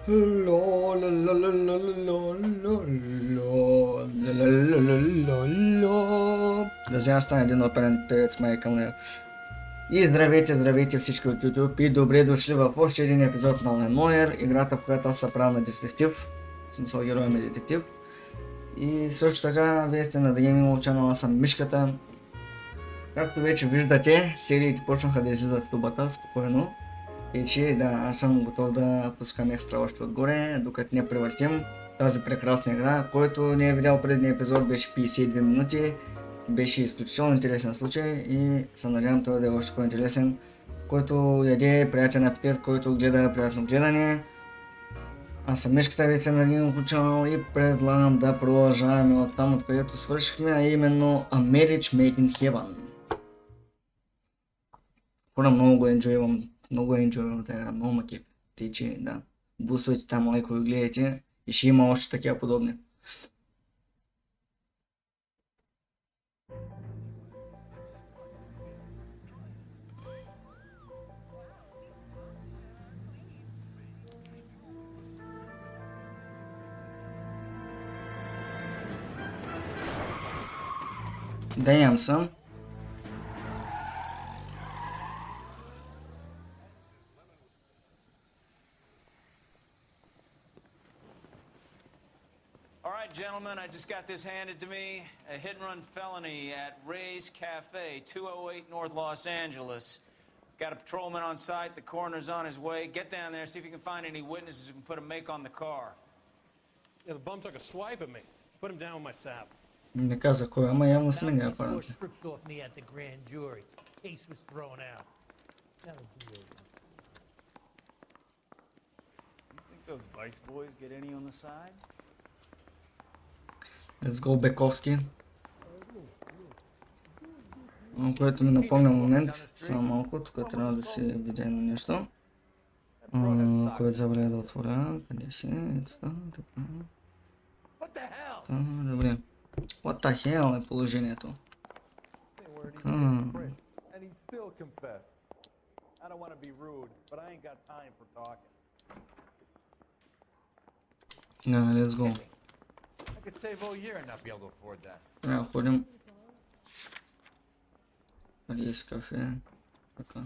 Даже аз стана един оперен певец, майка му. И здравейте, здравейте всички от YouTube и добре дошли в още един епизод на Noire, играта, в която аз се правя на детектив, в смисъл героя ми детектив. И също така, вие сте на The Gaming Channel, аз съм Мишката. Както вече виждате, сериите почнаха да излизат в тубата спокойно. И че да, аз съм готов да пускам екстра още отгоре, докато не превъртим тази прекрасна игра. Който не е видял предния епизод, беше 52 минути. Беше изключително интересен случай и се надявам той да е още по-интересен. Който яде, приятен апетит, който гледа, приятно гледане. Аз съм Мишката, ви се на Gaming Channel и предлагам да продължаваме от там, откъдето свършихме, а именно A Marriage Made in Heaven. Хора, много енджойвам тази игра, много ма кефи. Тъй че да, бусвайте там лайко и гледайте и ще има още такива подобни. Damn, son. Gentlemen, I just got this handed to me. A hit-and-run felony at Ray's Cafe, 208 North Los Angeles. Got a patrolman on site. The coroner's on his way. Get down there, see if you can find any witnesses who can put a make on the car. Yeah, the bum took a swipe at me. Put him down with my sap. Не каза кой, ама явно с мен апарат. You think those Vice boys get any on the side? Let's go, Бековски. Което ми напомня момент, само малко, тук трябва да се видя едно нещо. Което забравя да отворя, къде си, ето така. Добре. What the hell е положението? Let's go. Could save all year and not be able to afford that. Трябва да ходим. Къде с кафе? Така.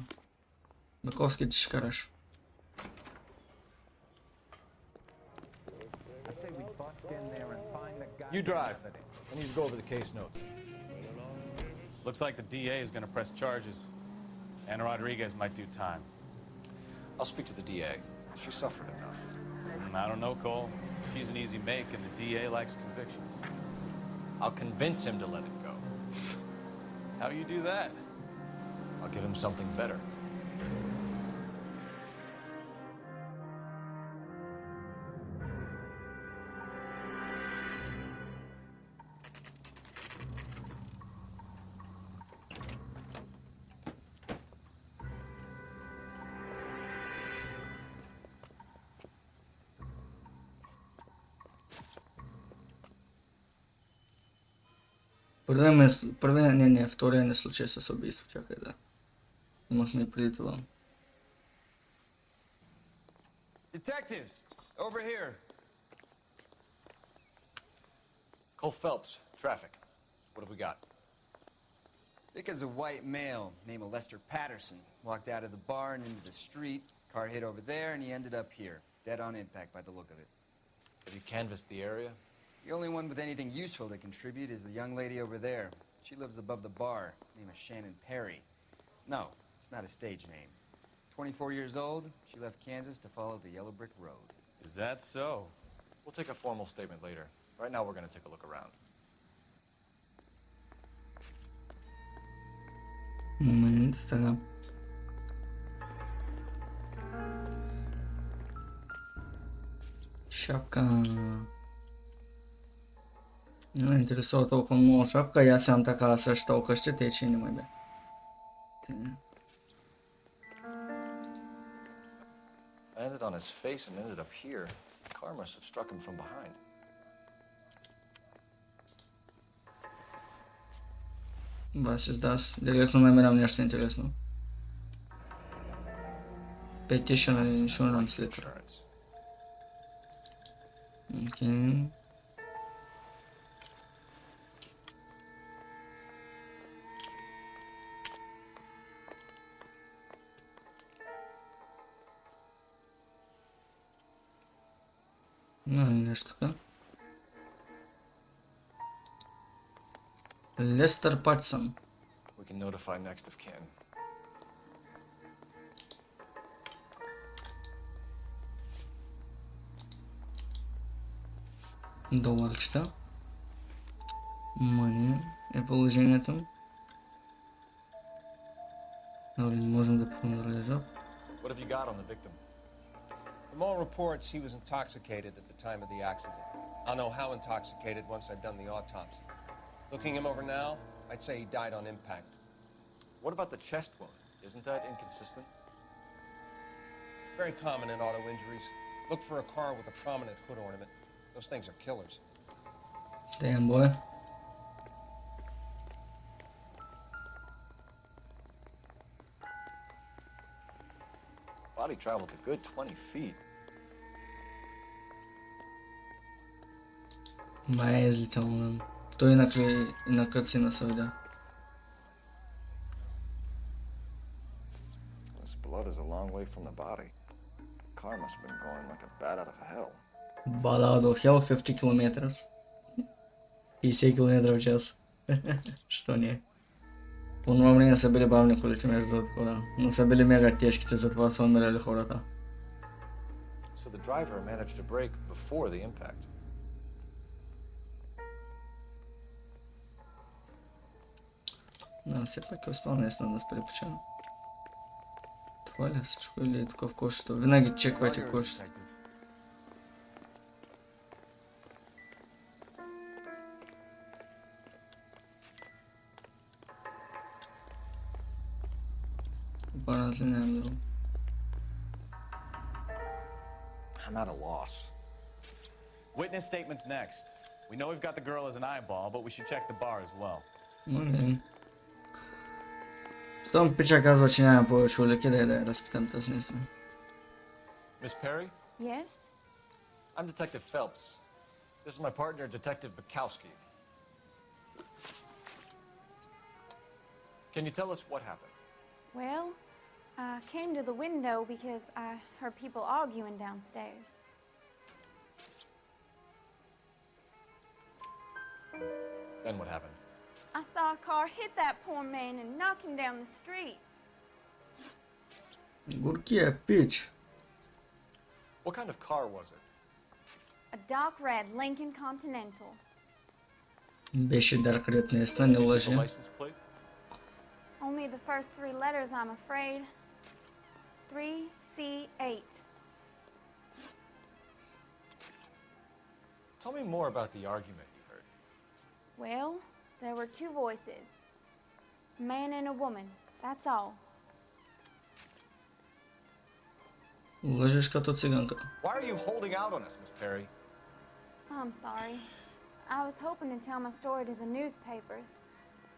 Бековски ти ще караш. You drive. I need to go over the case notes. Looks like the DA is going to press charges. Anna Rodriguez might do time. I'll speak to the DA. She suffered enough. I don't know, Cole. She's an easy make, and the DA likes convictions. I'll convince him to let it go. How you do that? I'll give him something better. Втория не случай с убийство, чакай да. Имахме и преди това. Detectives, over here. Cole Phelps, Trafic. What have we got? Vic is a white male named Lester Patterson. Walked out of the bar and into the street. Car hit over there and he ended up here. Dead on impact by the look of it. Have you canvassed the area? The only one with anything useful to contribute is the young lady over there. She lives above the bar. Name is Shannon Perry. No, it's not a stage name. 24 years old, she left Kansas to follow the yellow brick road. Is that so? We'll take a formal statement later. Right now we're going to take a look around. Момент, така. Шапка. Не ме интересува толкова много шапка и аз имам такава същата къщи, тъй че не ме бе. I landed on his face and ended up here. The car must have struck him from behind. Was ist das? Директно намерям нещо интересно. Petition insurance letter. Окей. Ну, нещо така. Лестър Патсън. We can notify next of kin. Доларчета. Мъни е положението. Добре, не можем да пипнем раджа. What have you got on the victim? From all reports, he was intoxicated at the time of the accident. I'll know how intoxicated once I've done the autopsy. Looking him over now, I'd say he died on impact. What about the chest wound? Isn't that inconsistent? Very common in auto injuries. Look for a car with a prominent hood ornament. Those things are killers. Damn, boy. Body traveled a good 20 feet. Май е излетял на... Той и на катсина се видя. This blood is a long way from the body. The car must have been going like a bat out of hell. Bad out of hell, 50 км. 50 км в час. Що не? По това време са били бавни колите между другото хора. Но са били мега тежките, затова са умирали хората. So the driver managed to brake before the impact. Да, все пак е успял наистина да спре почина. Това ли е всичко или е тук в кошето? Винаги чеквайте кошето. Обърнат ли нямам друго? I'm at a loss. Witness statements next. We know we've got the girl as an eyeball, but we should check the bar as well. Окей. Щом пича казва, че няма повече улики, да я разпитам тази наистина. Miss Perry? Yes? I'm Detective Phelps. This is my partner, Detective Bukowski. Can you tell us what happened? Well, I came to the window because I heard people arguing downstairs. Then what happened? I saw a car hit that poor man and knock him down the street. Горкия пич. What kind of car was it? A dark red Lincoln Continental. Беше дарк ред наистина, не Did you see лъжи. the license plate? Only the first three letters, I'm afraid. 3C8. Tell me more about the argument you heard. Well, there were two voices. A man and a woman. That's all. Лъжиш като циганка. Why are you holding out on us, Miss Perry? I'm sorry. I was hoping to tell my story to the newspapers.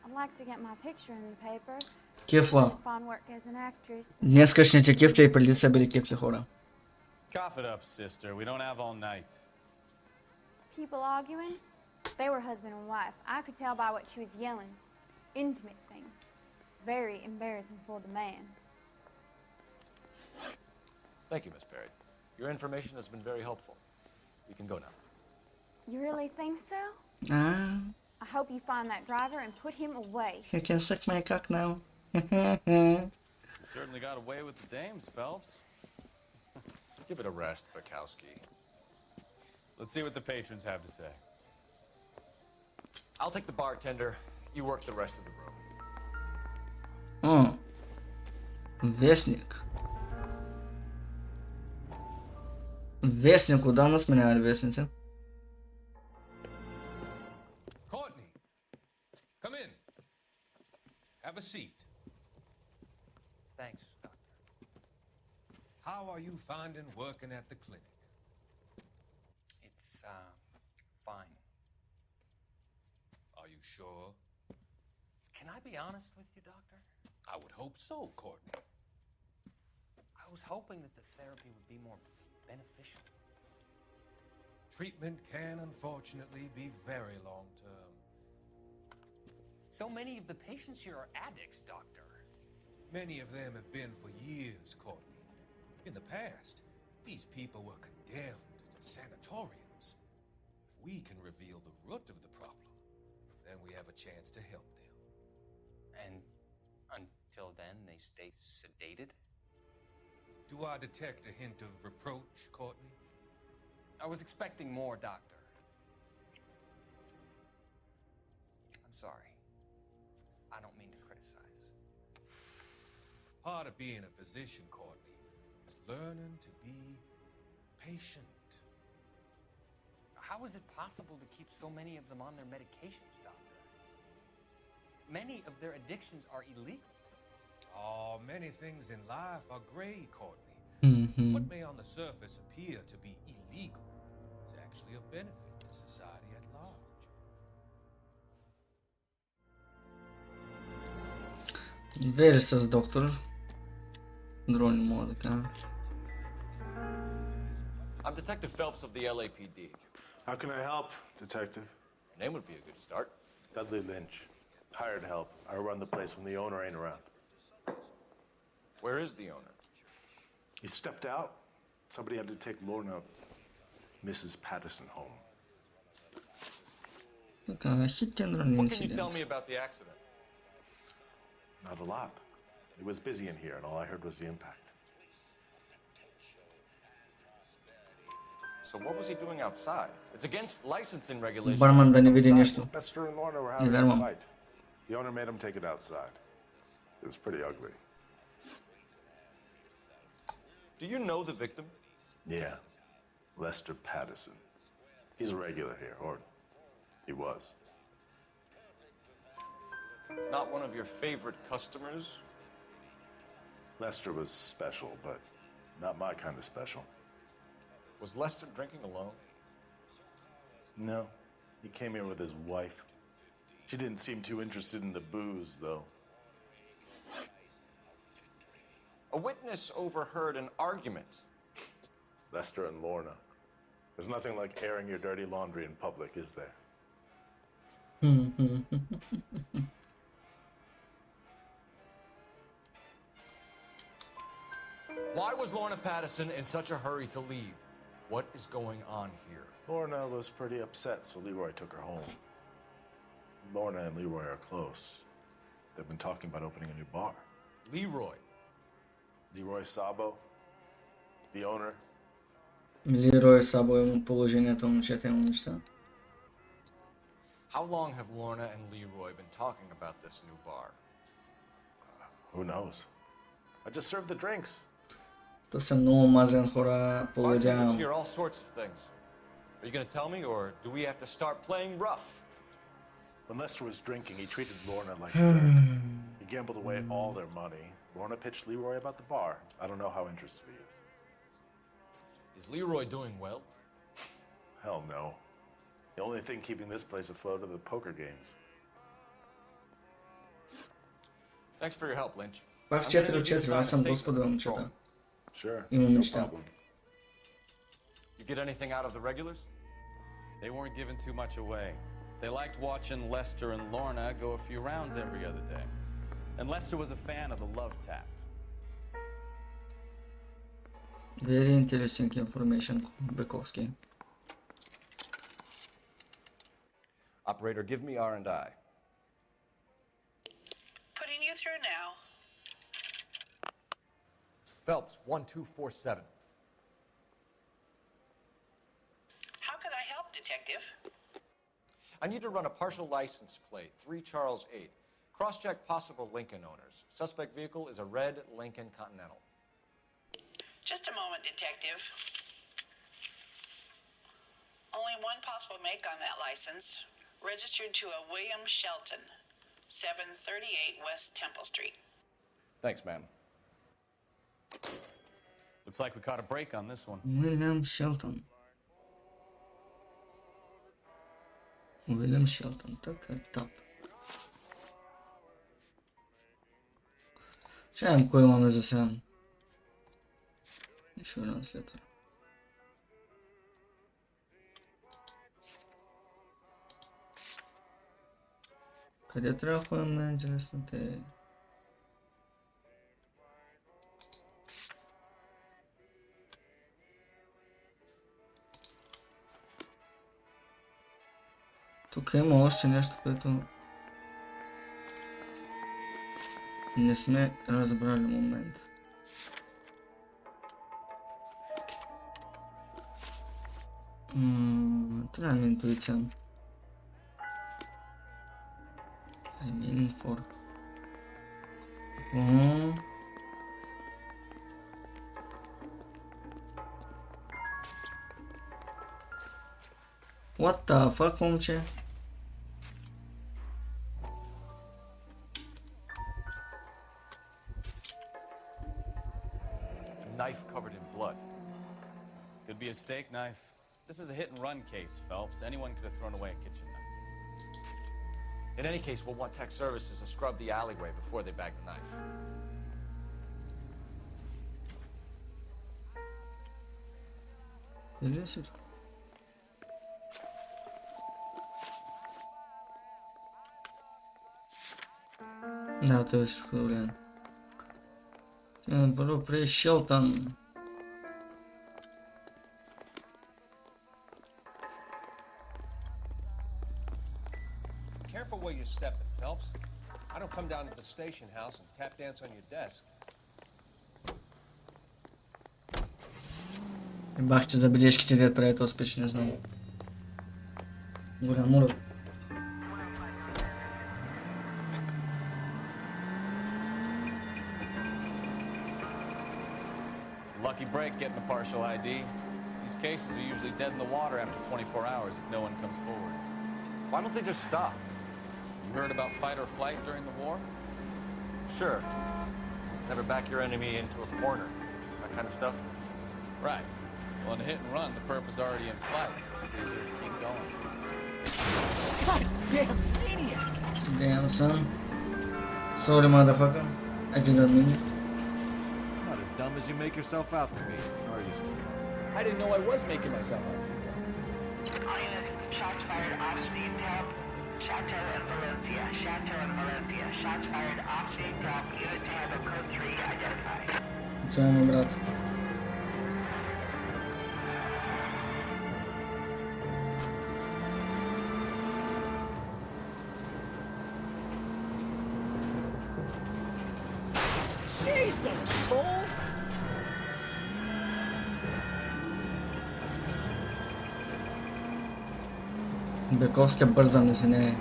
I'd like to get my picture in the paper. Кефла. Find work as an actress. Днескашните кефли и преди са били кефли хора. Cough it up, sister. We don't have all night. People arguing? They were husband and wife. I could tell by what she was yelling. Intimate things. Very embarrassing for the man. Thank you, Miss Perry. Your information has been very helpful. You can go now. You really think so? Ah, I hope you find that driver and put him away. you can suck my cock now. You certainly got away with the dames, Phelps. Give it a rest, Bukowski. Let's see what the patrons have to say. I'll take the bartender. You work the rest of the room. О, вестник. Вестник, отдавна сменяли вестница. Courtney, come in. Have a seat. Thanks, Doctor. How are you finding working at the clinic? It's, fine. Are you sure? Can I be honest with you, Doctor? I would hope so, Courtney. I was hoping that the therapy would be more beneficial. treatment can unfortunately be very long term. So many of the patients here are addicts, Doctor. Many of them have been for years, Courtney. In the past, these people were condemned to sanatoriums. If we can reveal the root of the problem, then we have a chance to help them. And until then, they stay sedated? Do I detect a hint of reproach, Courtney? I was expecting more, Doctor. I'm sorry. I don't mean to criticize. Part of being a physician, Courtney, is learning to be patient. How is it possible to keep so many of them on their medications, Doctor? Many of their addictions are illegal. Oh, many things in life are gray, Courtney. Mhm. What may on the surface appear to be illegal is actually of benefit to society at large. Versus доктор. Друго не мога да кажа. I'm Detective Phelps of the LAPD. How can I help, Detective? Your name would be a good start. Dudley Lynch. Hired help. I run the place when the owner ain't around. Where is the owner? He stepped out. Somebody had to take Lorna, Mrs. Patterson, home. Така, hit and run What can you tell incident. me about the accident? Not a lot. It was busy in here, and all I heard was the impact. So what was he doing outside? It's against licensing regulations. Барман да не види нищо. Lester and Lorna were Не having a вярвам. fight. The owner made him take it outside. It was pretty ugly. Do you know the victim? Yeah. Lester Patterson. He's a regular here, or he was. Not one of your favorite customers? Lester was special, but not my kind of special. Was Lester drinking alone? No. He came here with his wife. She didn't seem too interested in the booze, though. A witness overheard an argument. Lester and Lorna. There's nothing like airing your dirty laundry in public, is there? Why was Lorna Patterson in such a hurry to leave? What is going on here? Lorna was pretty upset, so Leroy took her home. Lorna and Leroy are close. They've been talking about opening a new bar. Leroy. Leroy Sabo, the owner. Лерой Сабо има положението на четем неща. How long have Lorna and Leroy been talking about this new bar? Who knows? I just served the drinks. То са много мазен хора, Bartenders полудявам. hear all sorts of things. Are you going to tell me, or do we have to start playing rough? When Lester was drinking, he treated Lorna like dirt. He gambled away all their money. Lorna pitched Leroy about the bar. I don't know how interested he is. Is Leroy doing well? Hell no. The only thing keeping this place afloat are the poker games. Thanks for your help, Lynch. Пак I'm 4 gonna от need you to 4, sign a аз съм statement доста да of момчета. control. Sure. Имам No неща. problem. You get anything out of the regulars? They weren't giving too much away. They liked watching Lester and Lorna go a few rounds every other day. And Lester was a fan of the love tap. Very interesting information, Bekovsky. Operator, give me R&I. Putting you through now. Phelps, 1247. How could I help, Detective? I need to run a partial license plate, 3 Charles 8. Cross-check possible Lincoln owners. Suspect vehicle is a red Lincoln Continental. Just a moment, Detective. Only one possible make on that license. Registered to a William Shelton, 738 West Temple Street. Thanks, ma'am. Looks like we caught a break on this one. William Shelton. William Shelton, така, тап. Чаем кой имаме за сега. Insurance letter. Къде трябва да ходим, интересно те? Тук има още нещо, което не сме разбрали момент. Трябва ми интуиция. Remaining for. What the fuck, момче? Knife covered in blood. Could be a steak knife. This is a hit-and-run case, Phelps. Anyone could have thrown away a kitchen knife. In any case, we'll want tech services to scrub the alleyway before they bag the knife. Или всичко? Да, той е всичко добре. Първо при Шелтън. Careful where you're stepping, Phelps. I don't come down to the station house and tap dance on your desk. Бах, че забележките дед прави този спич, не знам. Голям урод. It's a lucky break getting a partial ID. These cases are usually dead in the water after 24 hours if no one comes forward. Why don't they just stop? You heard about fight or flight during the war? Sure. Never back your enemy into a corner. That kind of stuff. Right. Well, in a hit and run, the perp is already in flight. It's easier to keep going. Goddamn idiot! Damn, son. Sorry, motherfucker. I did not mean it. Not as dumb as you make yourself out to be, are you, Steve? I didn't know I was making myself out to be dumb. Shots fired off speed help. Chateau and Valencia. Chateau and Valencia. Shots fired off speed help. Unit to handle code 3 identified. Чао, брат. Jesus, fool! Бековски бързам, извиняй.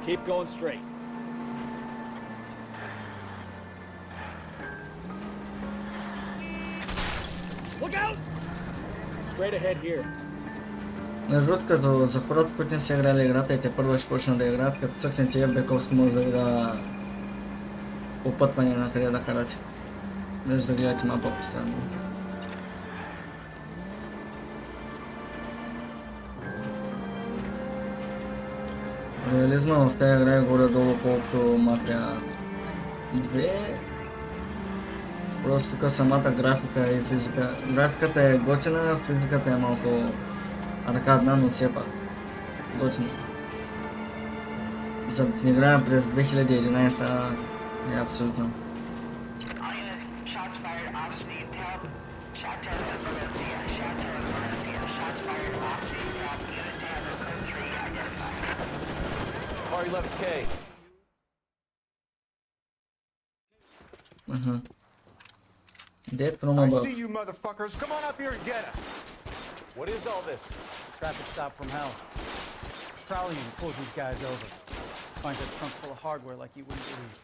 Keep going straight. Look out! Straight ahead here. Между другото, като за хората, които не са играли играта и те първо ще почнат да играят, като цъкнете Бековски може да видя опътване на къде да карате. Без да гледате мапа постоянно. Реализма в тази игра е горе-долу колкото Мафия 2. Просто тук самата графика и физика. Графиката е готина, физиката е малко аркадна, но все пак готина. За да играем през 2011 е абсолютно. R11K. Dead from I above. see you motherfuckers. Come on up here and get us. What is all this? Traffic stop from hell. Trolley and pulls these guys over. Finds a trunk full of hardware like you wouldn't believe.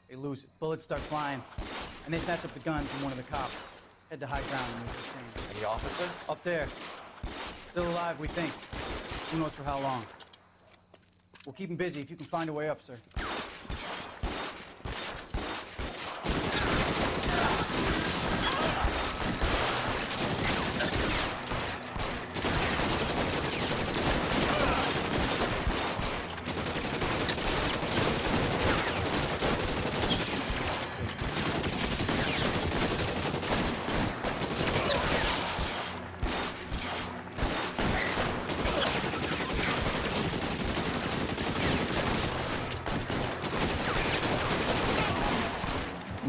They lose it. Bullets start flying. And they snatch up the guns and one of the cops. Head to high ground and move the train. The officer? Up there. Still alive, we think. Who knows for how long. We'll keep him busy if you can find a way up, sir.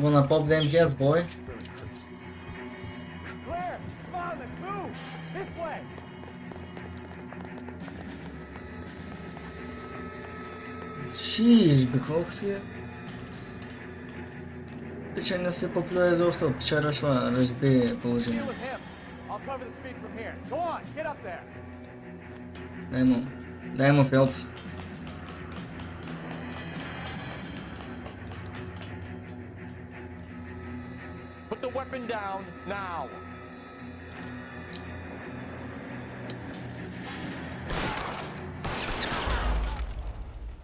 Wanna pop them gas, boy? Claire, come on, let's move! This way! Sheesh, бе, колко си е? Пича не се поплюе защо вчерашва разбие положение. Deal with him. I'll cover the street from here. Go on, get up there. Дай му Фелпс. Put the weapon down now.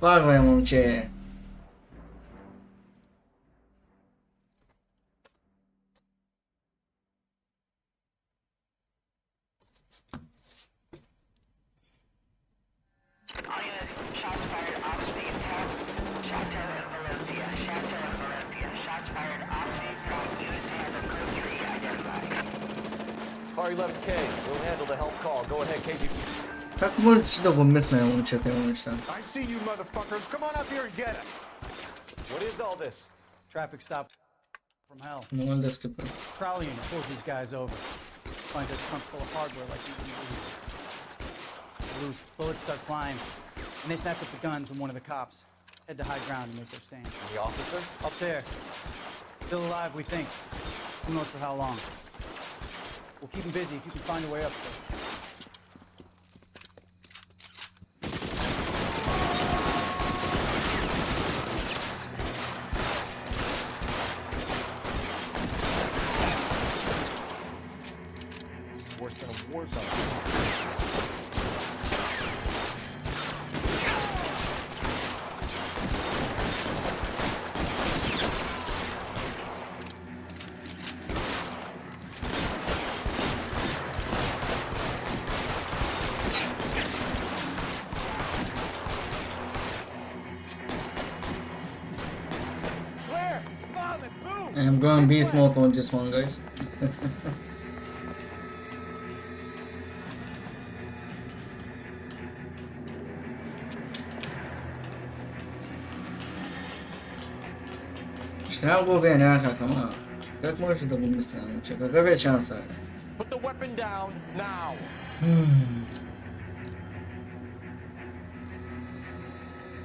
Пак бе, момче. All units, shots fired off street south, Chateau and Valencia. Chateau and Valencia. Shots fired off street south. Unit to handle code 3 identified. Car 11K, we'll handle the help call. Go ahead, KGP. Как можеш да го мисля, момче, тези неща? I see you motherfuckers. Come on up here and get us. What is all this? Traffic stop from hell. Моля да скипа. Trafic pulls these guys over. Finds a trunk full of hardware like you wouldn't believe. They lose. Bullets start flying. And they snatch up the guns and one of the cops. Head to high ground and make their stand. The officer? Up there. Still alive, we think. Who knows for how long. We'll keep him busy if you can find a way up there. Worse than a war zone. Claire, come on, let's move! I'm going beast mode on this one, guys. Ще трябва да го убия някак, ама как можеш да го мисля, момче? Какъв е шанса? Put the weapon down now.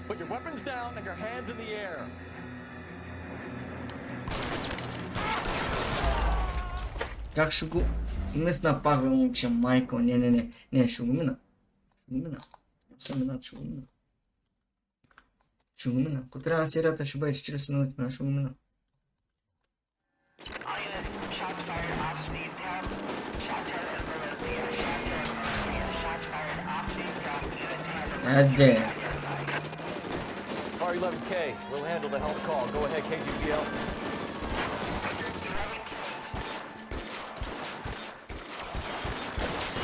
Put your weapons down and your hands in the air. Как ще го мисля пак, бе, момче, майко? Не, ще го мина. Не съм минат, ще го мина. Ще го мина. Ако трябва серията ще бъде 40 минути, но ще го мина. All units, shots fired off street south, Chateau and Valencia. Chateau and Valencia. Shots fired off street south. Unit to handle Айде. Car 11K, we'll handle the help call. Go ahead, KGPL.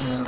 Yeah.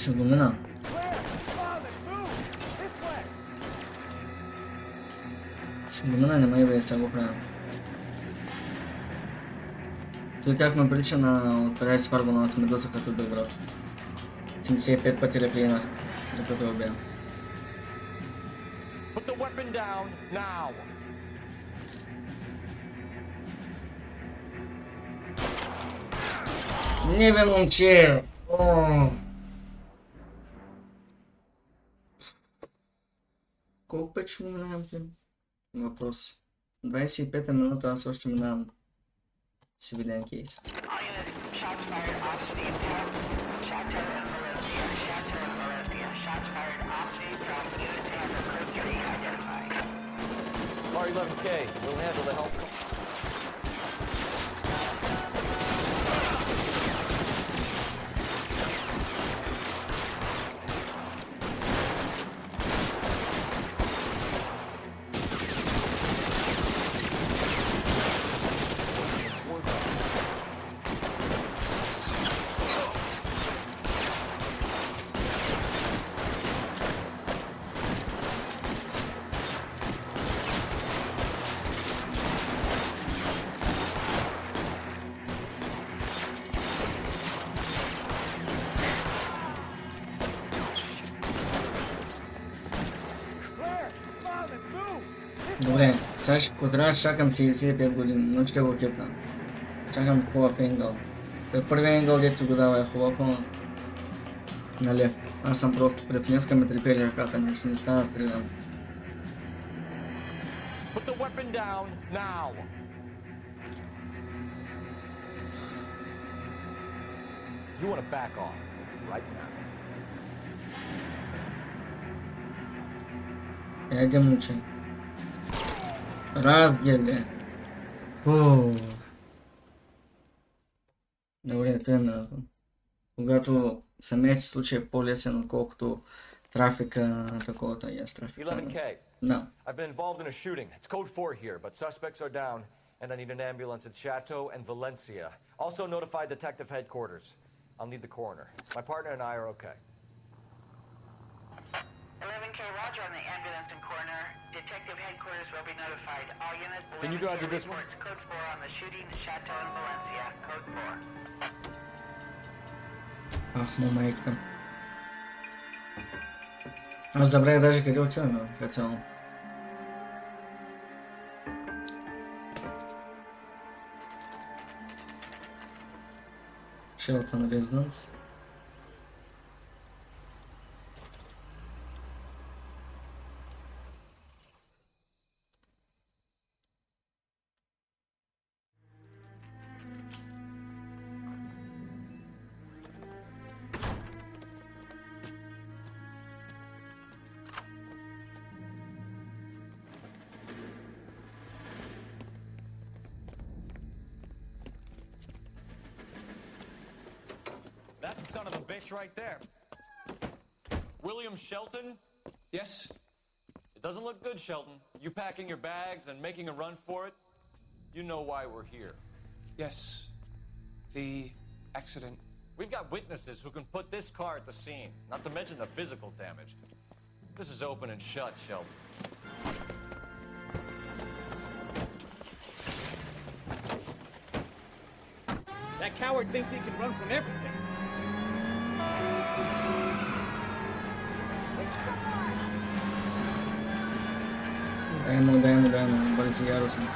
Ще го мина. Ще го мина, не ме бе, сега го правя. Той как ме прилича на отправяй с фарго на медуца като Белград. 75 пъти реплинах, докато я убия. Put the weapon down now. Не бе, момче! О! Колко път ще го минавам ти? Въпрос. 25-та минута, аз още минавам. civilian case. All units, shots fired off speed south, Chateau and Valencia. Chateau and Valencia. Shots fired off speed south. Unit to handle code 3 identified. R11K, we'll handle the help. Добре, сега ще трябва да чакам 75 години, но ще го кепна. Чакам хубав енгъл. Първият енгъл, дето го дава е хубав, но... Нали, аз съм против, днеска ме трепели ръката, не ще не стана да стрелям. Put the weapon down now. You want to back off right now. Един учен. Разгеле. Добре, това е минато. Когато самият случай е по-лесен, отколкото трафика, таковата и аз трафика. 11K. No. I've been involved in a shooting. It's code 4 here, but suspects are down, and I need an ambulance at Chateau and Valencia. Also notify detective headquarters. I'll need the coroner. My partner and I are okay. 11K, roger on the ambulance and coroner. Detective headquarters will be notified. All units, Can you drive to this one? reports code 4 on the shooting at Chateau and Valencia. Code 4. Ах, майка. Аз забравих даже къде отиваме, като цяло. Shelton Residence. That's the son of a bitch right there. William Shelton? Yes? It doesn't look good, Shelton. You packing your bags and making a run for it? You know why we're here. Yes. The accident. We've got witnesses who can put this car at the scene, not to mention the physical damage. This is open and shut, Shelton. That coward thinks he can run from everything. Дай ему, бързи яростно.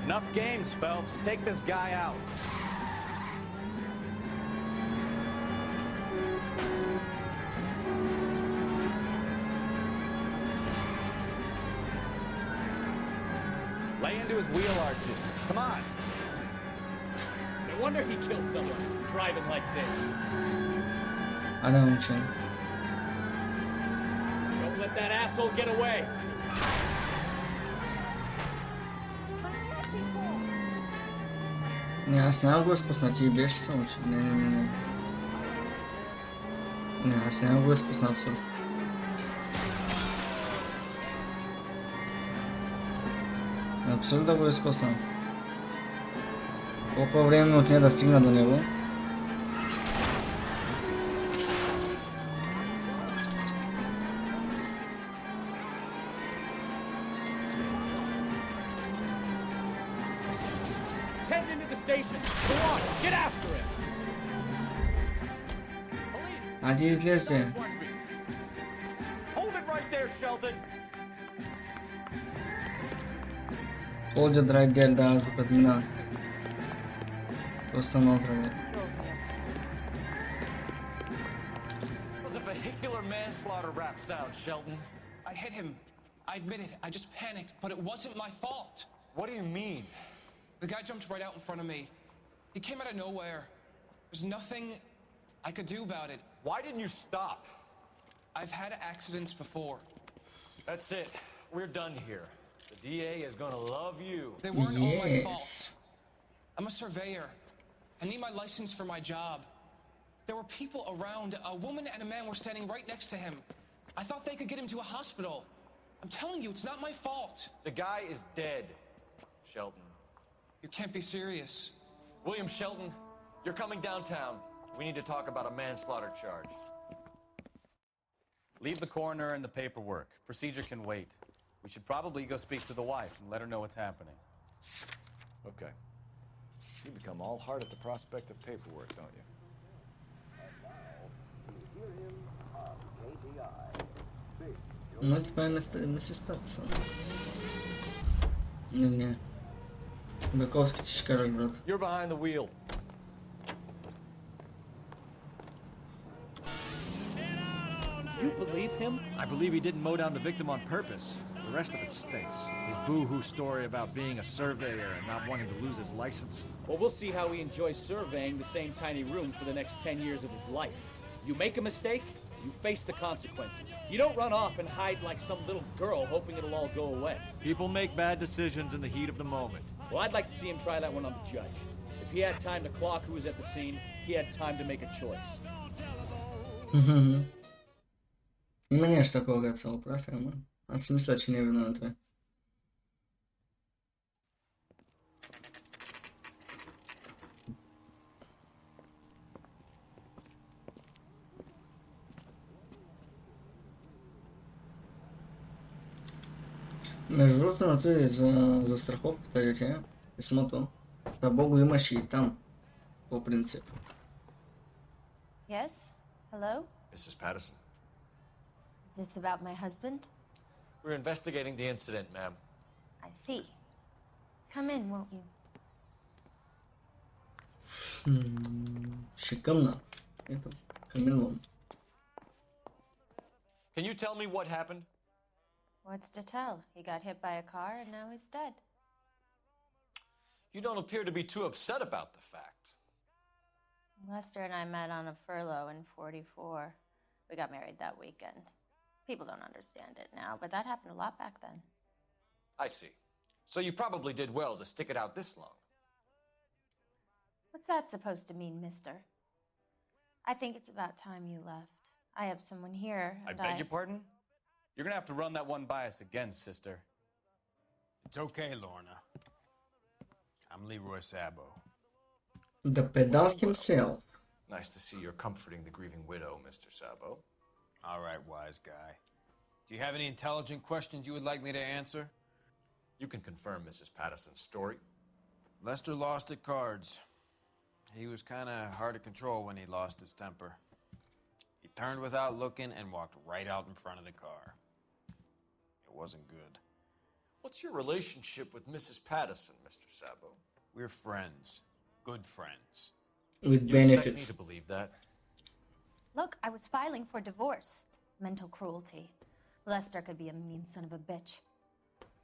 Enough games, Phelps. Take this guy out. Lay into his wheel arches. Come on. No wonder he killed someone driving like this. Adam için. Don't let that asshole get away. Не, аз няма го изпусна, ти беше само, че... Не. Не, аз няма го изпусна абсолютно. Абсолютно да го изпусна. Колко време отне да стигна до него. Айде излезте. Ходят right there, да, аз докато мина. Просто на отраве. Was a vehicular manslaughter rap sound, Shelton. I hit him. I admit it. I just panicked, but it wasn't my fault. What do you mean? The guy jumped right out in front of me. He came out of nowhere. There's nothing I could do about it. Why didn't you stop? I've had accidents before. That's it. We're done here. The DA is gonna love you. They weren't all my fault. I'm a surveyor. I need my license for my job. There were people around. A woman and a man were standing right next to him. I thought they could get him to a hospital. I'm telling you, it's not my fault. The guy is dead, Shelton. You can't be serious. William Shelton, you're coming downtown. We need to talk about a manslaughter charge. Leave the coroner and the paperwork. Procedure can wait. We should probably go speak to the wife and let her know what's happening. Okay. You become all heart at the prospect of paperwork, don't you? Ну, это миссис Паттисон. Не. Быковский тишкарок, брат. You're behind the wheel. You believe him? I believe he didn't mow down the victim on purpose. The rest of it stinks. His boo-hoo story about being a surveyor and not wanting to lose his license. Well, we'll see how he enjoys surveying the same tiny room for the next 10 years of his life. You make a mistake, you face the consequences. You don't run off and hide like some little girl hoping it'll all go away. People make bad decisions in the heat of the moment. Well, I'd like to see him try that one on the judge. If he had time to clock who was at the scene, he had time to make a choice. И мне ж такого гацал профилма. А смысла че не виноваты. Между другото, на той за страховката ли тя? Писмото. Да Богу имаше и там. По принцип. Yes? Hello? Mrs. Patterson. Is this about my husband? We're investigating the incident, ma'am. I see. Come in, won't you? Шикарно. Это камелон. Can you tell me what happened? What's to tell? He got hit by a car and now he's dead. You don't appear to be too upset about the fact. Lester and I met on a furlough in '44. We got married that weekend. People don't understand it now, but that happened a lot back then. I see. So you probably did well to stick it out this long. What's that supposed to mean, mister? I think it's about time you left. I have someone here, I and beg your pardon? You're gonna have to run that one by us again, sister. It's okay, Lorna. I'm Leroy Sabo. The pedal himself. Nice to see you're comforting the grieving widow, Mr. Sabo. All right, wise guy. Do you have any intelligent questions you would like me to answer? You can confirm Mrs. Patterson's story. Lester lost at cards. He was kind of hard to control when he lost his temper. He turned without looking and walked right out in front of the car. It wasn't good. What's your relationship with Mrs. Patterson, Mr. Sabo? We're friends. Good friends. With You benefits. expect me to believe that? Look, I was filing for divorce. Mental cruelty. Lester could be a mean son of a bitch.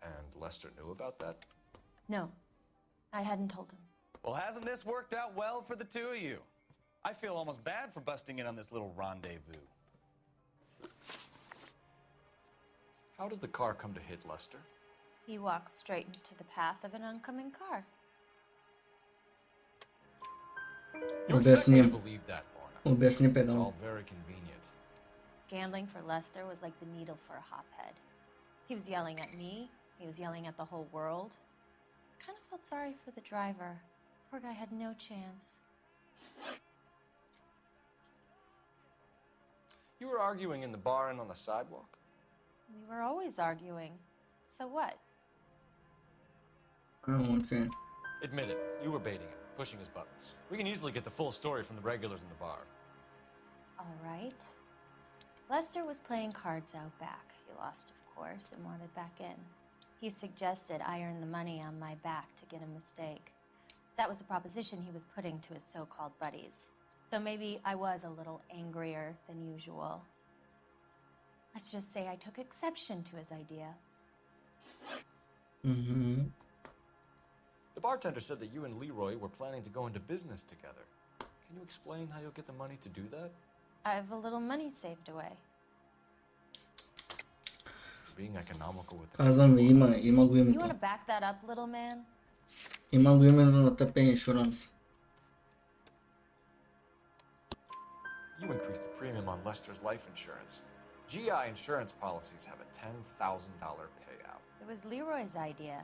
And Lester knew about that? No, I hadn't told him. Well, hasn't this worked out well for the two of you? I feel almost bad for busting in on this little rendezvous. How did the car come to hit Lester? He walked straight into the path of an oncoming car. You expect me to Объясни. believe that, Lorna? Объясни It's pedal. all very convenient. Gambling for Lester was like the needle for a hophead. He was yelling at me. He was yelling at the whole world. I kind of felt sorry for the driver. Poor guy had no chance. You were arguing in the bar and on the sidewalk? We were always arguing. So what? Oh, okay. Admit it, you were baiting him, pushing his buttons. We can easily get the full story from the regulars in the bar. All right. Lester was playing cards out back. He lost, of course, and wanted back in. He suggested I earn the money on my back to get a mistake. That was the proposition he was putting to his so-called buddies. So maybe I was a little angrier than usual. Let's just say I took exception to his idea. The bartender said that you and Leroy were planning to go into business together. Can you explain how you'll get the money to do that? I have a little money saved away. Being economical with the Казвам ви, има го You името. want to back that up, little man? Има го името на тъпе иншуранс. You increased the premium on Lester's life insurance. GI insurance policies have a $10,000 payout. It was Leroy's idea.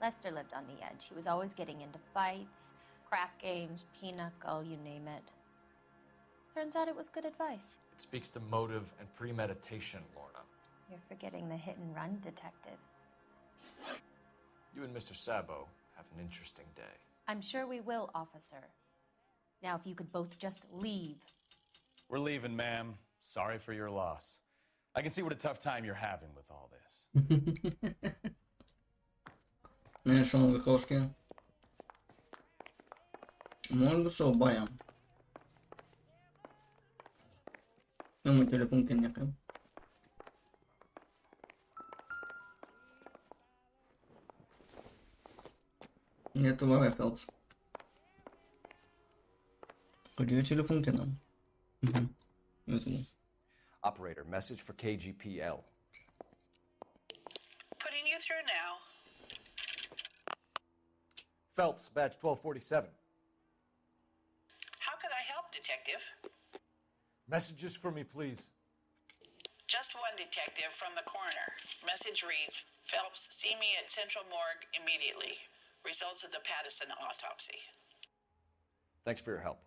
Lester lived on the edge. He was always getting into fights, crap games, pinochle, you name it. Turns out it was good advice. It speaks to motive and premeditation, Lorna. You're forgetting the hit-and-run detective. You and Mr. Sabo have an interesting day. I'm sure we will, officer. Now, if you could both just leave. We're leaving, ma'am. Sorry for your loss. I can see what a tough time you're having with all this. Не, Шон Виховски. Може да се обаям. Има телефонки някъде. Не, това е Фелпс. Къде е телефонки нам? Ето го. Operator, message for KGPL. Putting you through now. Phelps, badge 1247. How could I help, Detective? Messages for me, please. Just one detective from the coroner. Message reads, Phelps, see me at Central Morgue immediately. Results of the Pattison autopsy. Thanks for your help.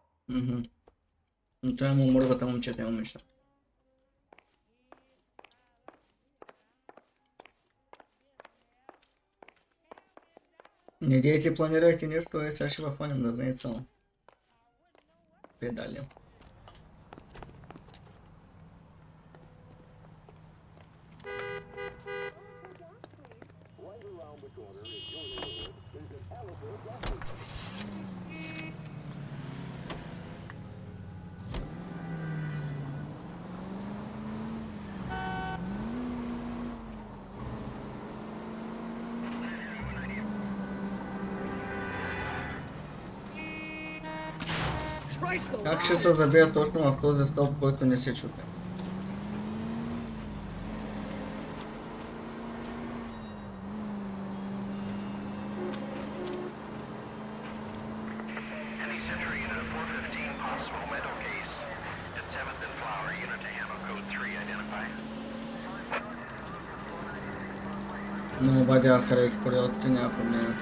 Но това е моргата, момчета и момичета. Не дейте, планирайте нещо, сега ще въхванем да знаете само. Педали. Как ще се забия точно в този стълб, който не се чупи? Any Century Unit 415, possible mental case at 7th and Flower, unit to handle code 3, identify. Но обади аз къде куриозите няма проблеми.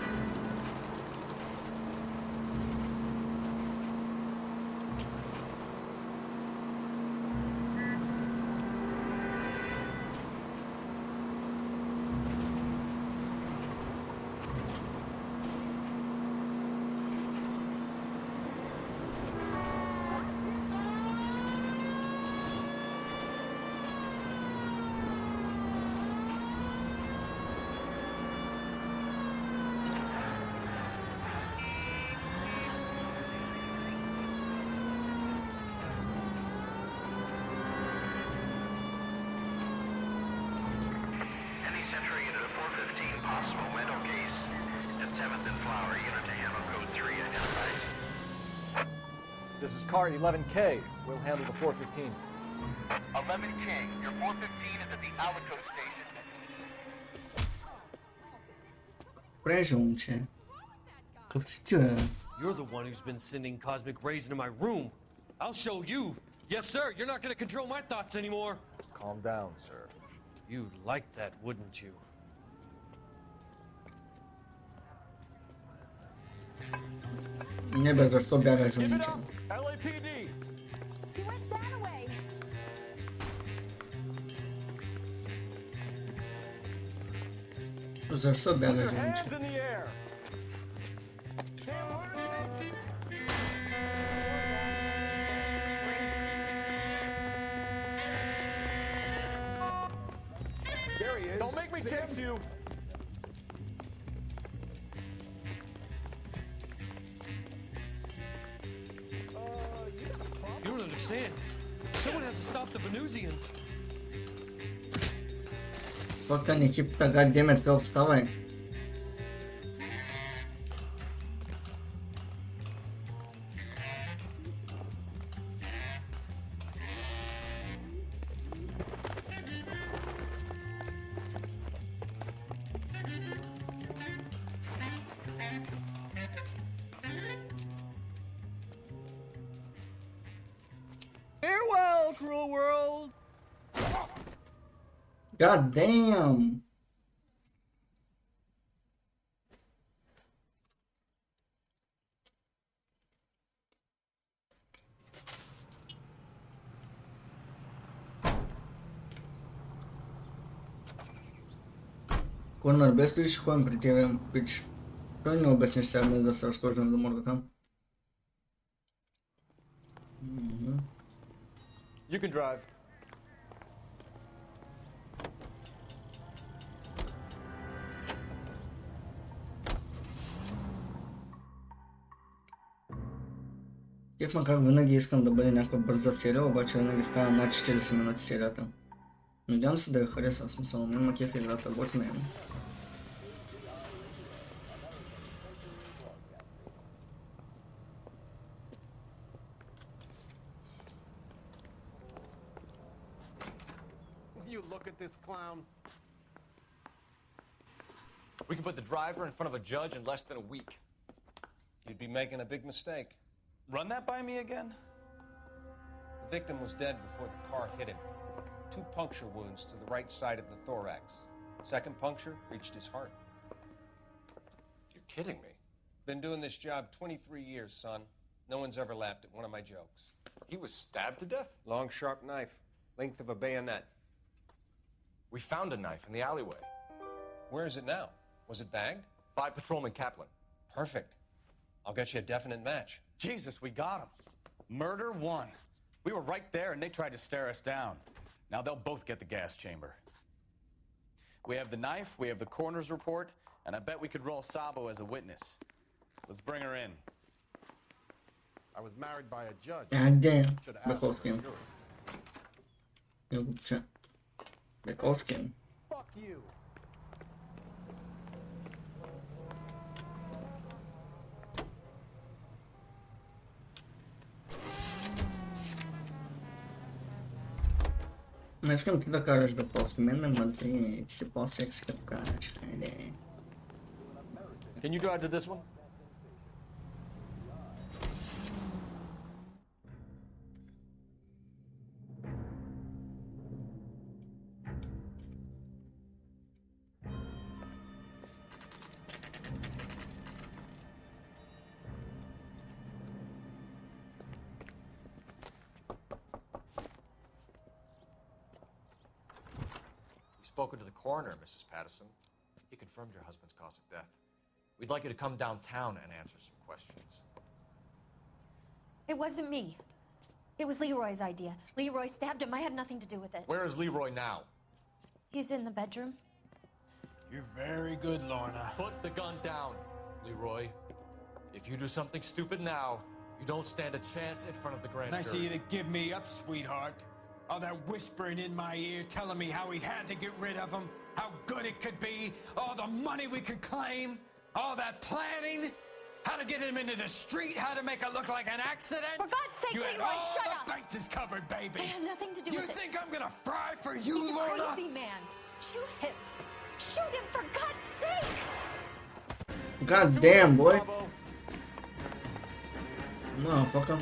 Any Century Unit 415, possible mental case at 7th and Flower, unit to handle code 3, identify. This is car 11K. We'll handle the 415. 11 King, your 415 is at the Alico station. Прежи, момче. Какъв си ти, бе? You're the one who's been sending cosmic rays into my room. I'll show you. Yes, sir. You're not going to control my thoughts anymore. Calm down, sir. You'd like that, wouldn't you? Не бе, защо бягаш, момче? LAPD! He went that way. Защо бягаш, Hands момче? in the air! There he is. Don't make me chase you. You don't understand. Someone has to stop the Venusians. Fucking екипата, goddammit, Фелпс, вставай. Farewell, cruel world! God damn! Конър, без той ще ходим при тебе, пич. Той не обясниш сега днес да се разхождам до морга там. You can drive. Кефма как винаги искам да бъде някаква бърза серия, обаче винаги става над 40 минути серията. Надявам се да я хареса, в смисъл, мен ма кеф играта, готина е. You look at this clown. We can put the driver in front of a judge in less than a week. You'd be making a big mistake. Run that by me again? The victim was dead before the car hit him. 2 puncture wounds to the right side of the thorax. Second puncture reached his heart. You're kidding me. Been doing this job 23 years, son. No one's ever laughed at one of my jokes. He was stabbed to death? Long, sharp knife. Length of a bayonet. We found a knife in the alleyway. Where is it now? Was it bagged? By Patrolman Kaplan. Perfect. I'll get you a definite match. Jesus, we got him. Murder 1. We were right there and they tried to stare us down. Now they'll both get the gas chamber. We have the knife, we have the coroner's report, and I bet we could roll Sabo as a witness. Let's bring her in. I was married by a judge. God damn, Should have asked Бековски. for a jury. Я губча. Бековски. Fuck you. Не искам ти да кажеш Бековски, мен ме мързи, ти си по-секси като кажеш, хайде. Can you drive to this one? Spoken to the coroner, Mrs. Patterson. He confirmed your husband's cause of death. We'd like you to come downtown and answer some questions. It wasn't me. It was Leroy's idea. Leroy stabbed him. I had nothing to do with it. Where is Leroy now? He's in the bedroom. You're very good, Lorna. Put the gun down, Leroy. If you do something stupid now, you don't stand a chance in front of the grand Nice of jury. you to give me up, sweetheart. All that whispering in my ear telling me how he had to get rid of him, how good it could be, all the money we could claim, all that planning, how to get him into the street, how to make it look like an accident. For God's sake, you had Leroy, all shut the up! bases covered, baby. I had nothing to do You with it. think I'm gonna fry for you, He's a Lorna? crazy man. Shoot him. Shoot him, for God's sake! God damn, boy. Motherfucker.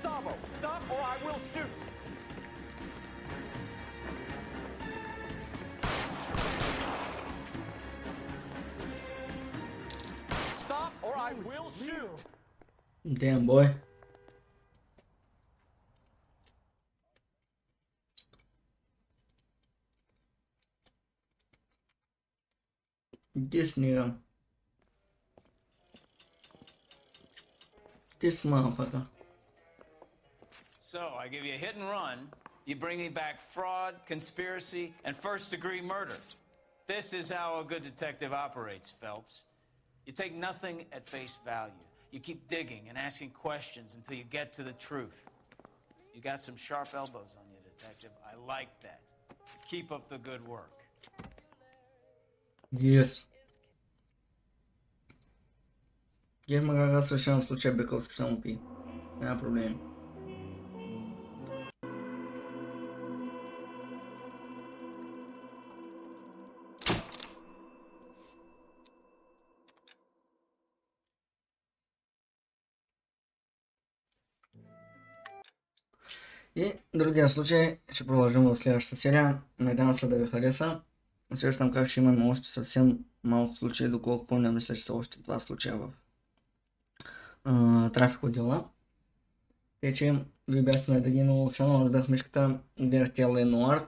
Sabo, stop or I will shoot! Stop or I will shoot! Damn, boy. This nigga. This motherfucker. So, I give you a hit and run, you bring me back fraud, conspiracy, and first-degree murder. This is how a good detective operates, Phelps. You take nothing at face value. You keep digging and asking questions until you get to the truth. You got some sharp elbows on you, detective. I like that. Keep up the good work. Yes. Я мога да разрешавам случая Бековски само пи. Няма проблем. И другия случай ще продължим в следващата серия. Надявам се да ви хареса. Усещам как ще имаме още съвсем малко случаи, доколко помня, мисля, че са още 2 случая в трафик отдела. Те, че ви бяхте на Дагино канал, аз бях Мишката, гледахте Noire.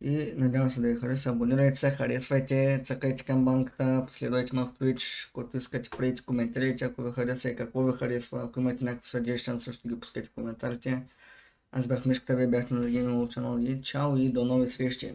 И надявам се да ви хареса. Абонирайте се, харесвайте, цъкайте камбанката, последвайте ме в Twitch, който искате, правите, коментирайте, ако ви хареса и какво ви харесва. Ако имате някакви съдействия, също ги пускайте в коментарите. Аз бях Мишката, вие бяхте на Дагино канал и чао и до нови срещи!